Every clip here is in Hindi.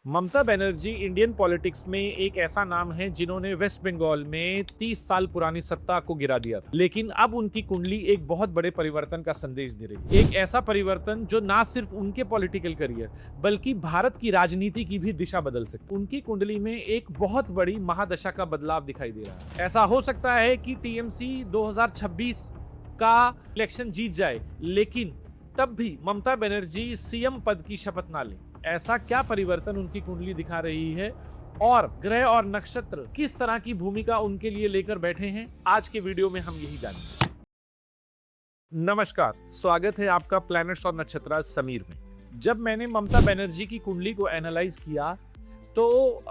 ममता बनर्जी इंडियन पॉलिटिक्स में एक ऐसा नाम है जिन्होंने वेस्ट बंगाल में 30 साल पुरानी सत्ता को गिरा दिया था, लेकिन अब उनकी कुंडली एक बहुत बड़े परिवर्तन का संदेश दे रही है। एक ऐसा परिवर्तन जो ना सिर्फ उनके पॉलिटिकल करियर बल्कि भारत की राजनीति की भी दिशा बदल सकती है। उनकी कुंडली में एक बहुत बड़ी महादशा का बदलाव दिखाई दे रहा है। ऐसा हो सकता है कि टीएमसी 2026 का इलेक्शन जीत जाए, लेकिन तब भी ममता बनर्जी सीएम पद की शपथ ना लें। ऐसा क्या परिवर्तन उनकी कुंडली दिखा रही है और ग्रह और नक्षत्र किस तरह की भूमिका उनके लिए लेकर बैठे हैं, आज के वीडियो में हम यही जानेंगे। नमस्कार, स्वागत है आपका प्लैनेट्स और नक्षत्र समीर में। जब मैंने ममता बनर्जी की कुंडली को एनालाइज किया तो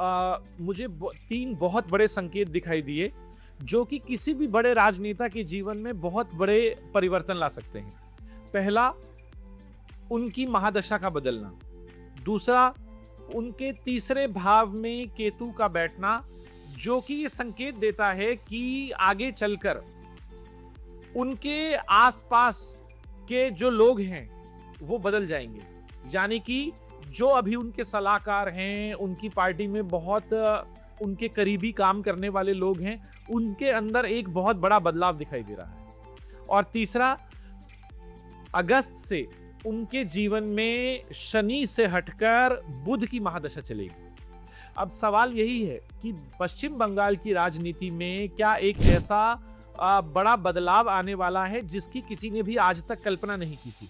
मुझे तीन बहुत बड़े संकेत दिखाई दिए जो कि किसी भी बड़े राजनेता के जीवन में बहुत बड़े परिवर्तन ला सकते हैं। पहला, उनकी महादशा का बदलना। दूसरा, उनके तीसरे भाव में केतु का बैठना, जो कि ये संकेत देता है कि आगे चलकर उनके आसपास के जो लोग हैं वो बदल जाएंगे। यानी कि जो अभी उनके सलाहकार हैं, उनकी पार्टी में बहुत उनके करीबी काम करने वाले लोग हैं, उनके अंदर एक बहुत बड़ा बदलाव दिखाई दे रहा है। और तीसरा, अगस्त से उनके जीवन में शनि से हटकर बुध की महादशा चलेगी। अब सवाल यही है कि पश्चिम बंगाल की राजनीति में क्या एक ऐसा बड़ा बदलाव आने वाला है जिसकी किसी ने भी आज तक कल्पना नहीं की थी।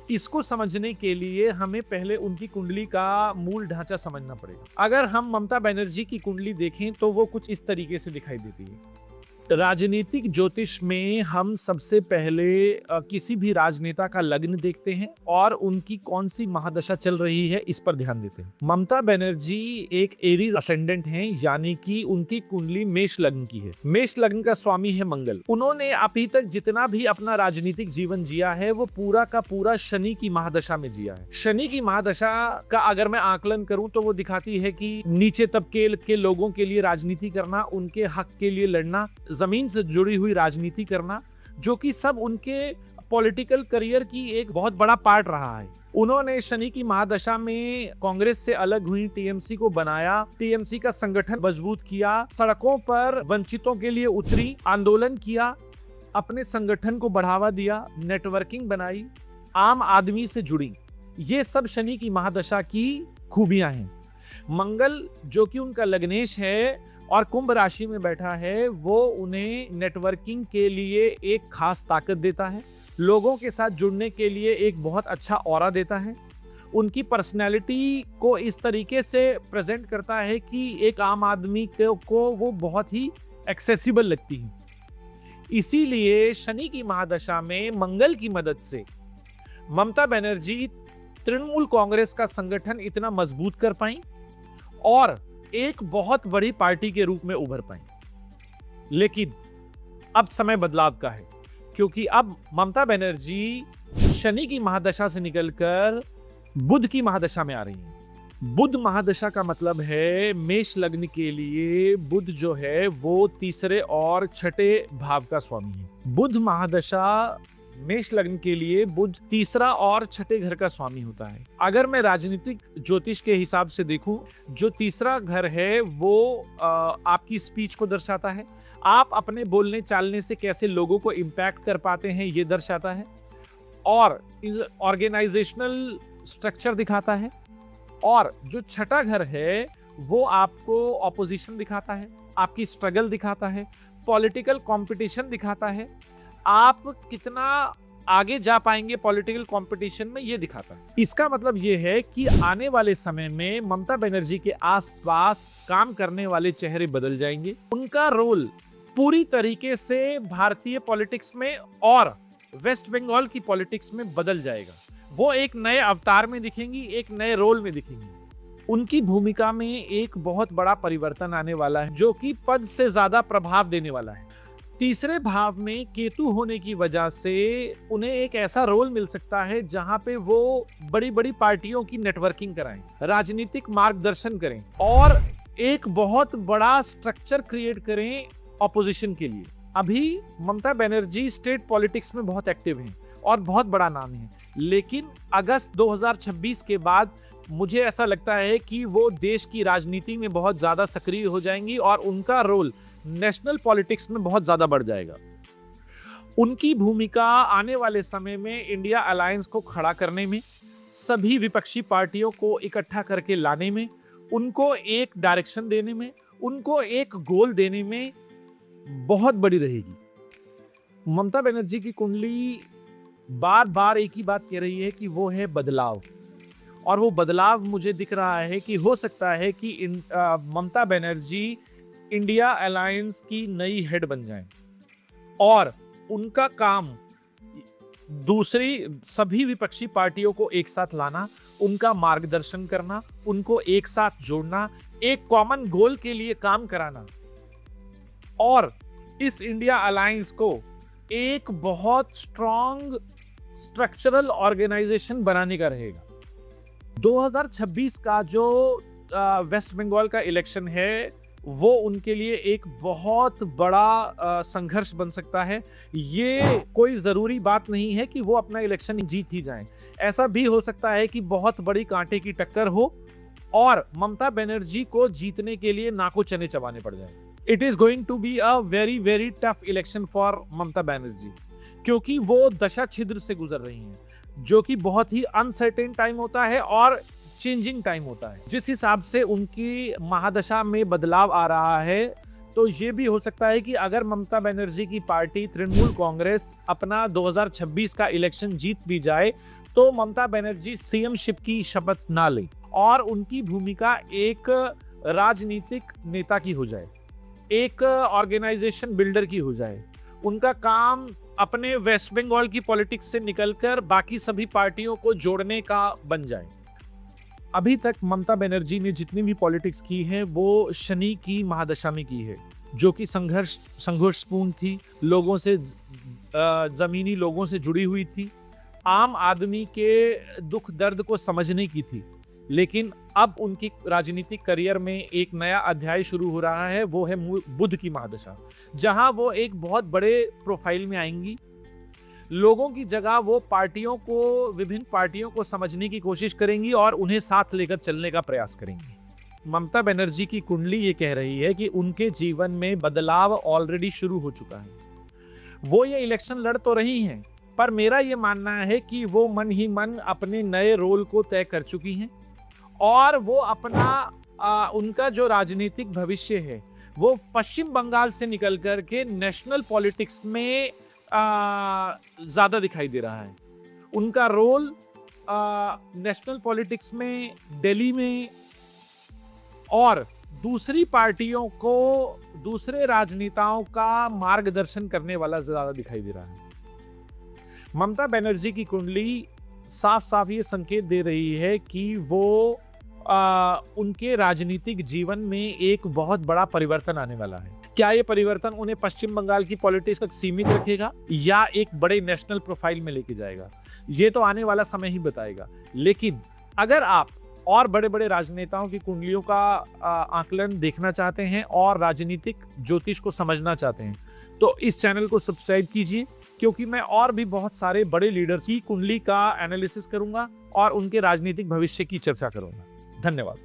इसको समझने के लिए हमें पहले उनकी कुंडली का मूल ढांचा समझना पड़ेगा। अगर हम ममता बनर्जी की कुंडली देखें तो वो कुछ इस तरीके से दिखाई देती है। राजनीतिक ज्योतिष में हम सबसे पहले किसी भी राजनेता का लग्न देखते हैं और उनकी कौन सी महादशा चल रही है इस पर ध्यान देते हैं। ममता बनर्जी एक एरीज असेंडेंट हैं, यानी कि उनकी कुंडली मेष लग्न की है। मेष लग्न का स्वामी है मंगल। उन्होंने अभी तक जितना भी अपना राजनीतिक जीवन जिया है वो पूरा का पूरा शनि की महादशा में जिया है। शनि की महादशा का अगर मैं आकलन करूं तो वो दिखाती है कि नीचे तबके के लोगों के लिए राजनीति करना, उनके हक के लिए लड़ना, जमीन से जुड़ी हुई राजनीति करना, जो कि सब उनके पॉलिटिकल करियर की एक बहुत बड़ा पार्ट रहा है। उन्होंने शनि की महादशा में कांग्रेस से अलग हुई टीएमसी को बनाया, टीएमसी का संगठन मजबूत किया, सड़कों पर वंचितों के लिए उतरी, आंदोलन किया, अपने संगठन को बढ़ावा दिया, नेटवर्किंग बनाई, आम आदमी से जुड़ी। ये सब शनि की महादशा की खूबियां हैं। मंगल जो कि उनका लग्नेश है और कुंभ राशि में बैठा है, वो उन्हें नेटवर्किंग के लिए एक खास ताकत देता है, लोगों के साथ जुड़ने के लिए एक बहुत अच्छा ऑरा देता है, उनकी पर्सनैलिटी को इस तरीके से प्रेजेंट करता है कि एक आम आदमी को वो बहुत ही एक्सेसिबल लगती है। इसीलिए शनि की महादशा में मंगल की मदद से ममता बनर्जी तृणमूल कांग्रेस का संगठन इतना मजबूत कर पाई और एक बहुत बड़ी पार्टी के रूप में उभर पाई। लेकिन अब समय बदलाव का है, क्योंकि अब ममता बनर्जी शनि की महादशा से निकलकर बुध की महादशा में आ रही हैं। बुध महादशा का मतलब है मेष लग्न के लिए बुध जो है वो तीसरे और छठे भाव का स्वामी है। बुध महादशा मेष लग्न के लिए बुध तीसरा और छठे घर का स्वामी होता है। अगर मैं राजनीतिक ज्योतिष के हिसाब से देखूं, जो तीसरा घर है वो आपकी स्पीच को दर्शाता है, आप अपने बोलने चालने से कैसे लोगों को इम्पैक्ट कर पाते हैं ये दर्शाता है, और ऑर्गेनाइजेशनल स्ट्रक्चर दिखाता है। और जो छठा घर है वो आपको ऑपोजिशन दिखाता है, आपकी स्ट्रगल दिखाता है, पॉलिटिकल कंपटीशन दिखाता है, आप कितना आगे जा पाएंगे पॉलिटिकल कंपटीशन में ये दिखाता है। इसका मतलब ये है कि आने वाले समय में ममता बनर्जी के आसपास काम करने वाले चेहरे बदल जाएंगे। उनका रोल पूरी तरीके से भारतीय पॉलिटिक्स में और वेस्ट बंगाल की पॉलिटिक्स में बदल जाएगा। वो एक नए अवतार में दिखेंगी, एक नए रोल में दिखेंगी। उनकी भूमिका में एक बहुत बड़ा परिवर्तन आने वाला है, जो कि पद से ज्यादा प्रभाव देने वाला है। तीसरे भाव में केतु होने की वजह से उन्हें एक ऐसा रोल मिल सकता है जहां पे वो बड़ी बड़ी पार्टियों की नेटवर्किंग कराएं, राजनीतिक मार्गदर्शन करें और एक बहुत बड़ा स्ट्रक्चर क्रिएट करें ऑपोजिशन के लिए। अभी ममता बनर्जी स्टेट पॉलिटिक्स में बहुत एक्टिव हैं और बहुत बड़ा नाम है, लेकिन अगस्त 2026 के बाद मुझे ऐसा लगता है कि वो देश की राजनीति में बहुत ज्यादा सक्रिय हो जाएंगी और उनका रोल नेशनल पॉलिटिक्स में बहुत ज्यादा बढ़ जाएगा। उनकी भूमिका आने वाले समय में इंडिया अलायंस को खड़ा करने में, सभी विपक्षी पार्टियों को इकट्ठा करके लाने में, उनको एक डायरेक्शन देने में, उनको एक गोल देने में बहुत बड़ी रहेगी। ममता बनर्जी की कुंडली बार बार एक ही बात कह रही है कि वो है बदलाव, और वो बदलाव मुझे दिख रहा है कि हो सकता है कि ममता बनर्जी इंडिया अलायंस की नई हेड बन जाएं और उनका काम दूसरी सभी विपक्षी पार्टियों को एक साथ लाना, उनका मार्गदर्शन करना, उनको एक साथ जोड़ना, एक कॉमन गोल के लिए काम कराना और इस इंडिया अलायंस को एक बहुत स्ट्रॉन्ग स्ट्रक्चरल ऑर्गेनाइजेशन बनाने का रहेगा। 2026 का जो वेस्ट बंगाल का इलेक्शन है वो उनके लिए एक बहुत बड़ा संघर्ष बन सकता है। ये कोई जरूरी बात नहीं है कि वो अपना इलेक्शन जीत ही जाएं। ऐसा भी हो सकता है कि बहुत बड़ी कांटे की टक्कर हो और ममता बनर्जी को जीतने के लिए नाको चने चबाने पड़ जाए। It is going to be a very very tough election for Mamata Banerjee, क्योंकि वो दशा छिद्र से गुजर रही हैं, जो कि बहुत ही अनसर्टेन टाइम होता है और चेंजिंग टाइम होता है। जिस हिसाब से उनकी महादशा में बदलाव आ रहा है, तो ये भी हो सकता है कि अगर ममता बनर्जी की पार्टी तृणमूल कांग्रेस अपना 2026 का इलेक्शन जीत भी जाए तो ममता बनर्जी सीएम शिप की शपथ ना ले और उनकी भूमिका एक राजनीतिक नेता की हो जाए, एक ऑर्गेनाइजेशन बिल्डर की हो जाए। उनका काम अपने वेस्ट बंगाल की पॉलिटिक्स से निकलकर बाकी सभी पार्टियों को जोड़ने का बन जाए। अभी तक ममता बनर्जी ने जितनी भी पॉलिटिक्स की है वो शनि की महादशा में की है, जो कि संघर्षपूर्ण थी, लोगों से जमीनी लोगों से जुड़ी हुई थी, आम आदमी के दुख दर्द को समझने की थी। लेकिन अब उनकी राजनीतिक करियर में एक नया अध्याय शुरू हो रहा है, वो है बुध की महादशा, जहां वो एक बहुत बड़े प्रोफाइल में आएंगी। लोगों की जगह वो विभिन्न पार्टियों को समझने की कोशिश करेंगी और उन्हें साथ लेकर चलने का प्रयास करेंगी। ममता बनर्जी की कुंडली ये कह रही है कि उनके जीवन में बदलाव ऑलरेडी शुरू हो चुका है। वो ये इलेक्शन लड़ तो रही हैं, पर मेरा ये मानना है कि वो मन ही मन अपने नए रोल को तय कर चुकी हैं और वो अपना उनका जो राजनीतिक भविष्य है वो पश्चिम बंगाल से निकल कर के नेशनल पॉलिटिक्स में ज्यादा दिखाई दे रहा है। उनका रोल नेशनल पॉलिटिक्स में, दिल्ली में और दूसरी पार्टियों को, दूसरे राजनेताओं का मार्गदर्शन करने वाला ज्यादा दिखाई दे रहा है। ममता बनर्जी की कुंडली साफ साफ ये संकेत दे रही है कि वो उनके राजनीतिक जीवन में एक बहुत बड़ा परिवर्तन आने वाला है। क्या ये परिवर्तन उन्हें पश्चिम बंगाल की पॉलिटिक्स तक सीमित रखेगा या एक बड़े नेशनल प्रोफाइल में लेके जाएगा, ये तो आने वाला समय ही बताएगा। लेकिन अगर आप और बड़े बड़े राजनेताओं की कुंडलियों का आकलन देखना चाहते हैं और राजनीतिक ज्योतिष को समझना चाहते हैं तो इस चैनल को सब्सक्राइब कीजिए, क्योंकि मैं और भी बहुत सारे बड़े लीडर्स की कुंडली का एनालिसिस करूंगा और उनके राजनीतिक भविष्य की चर्चा करूंगा। धन्यवाद।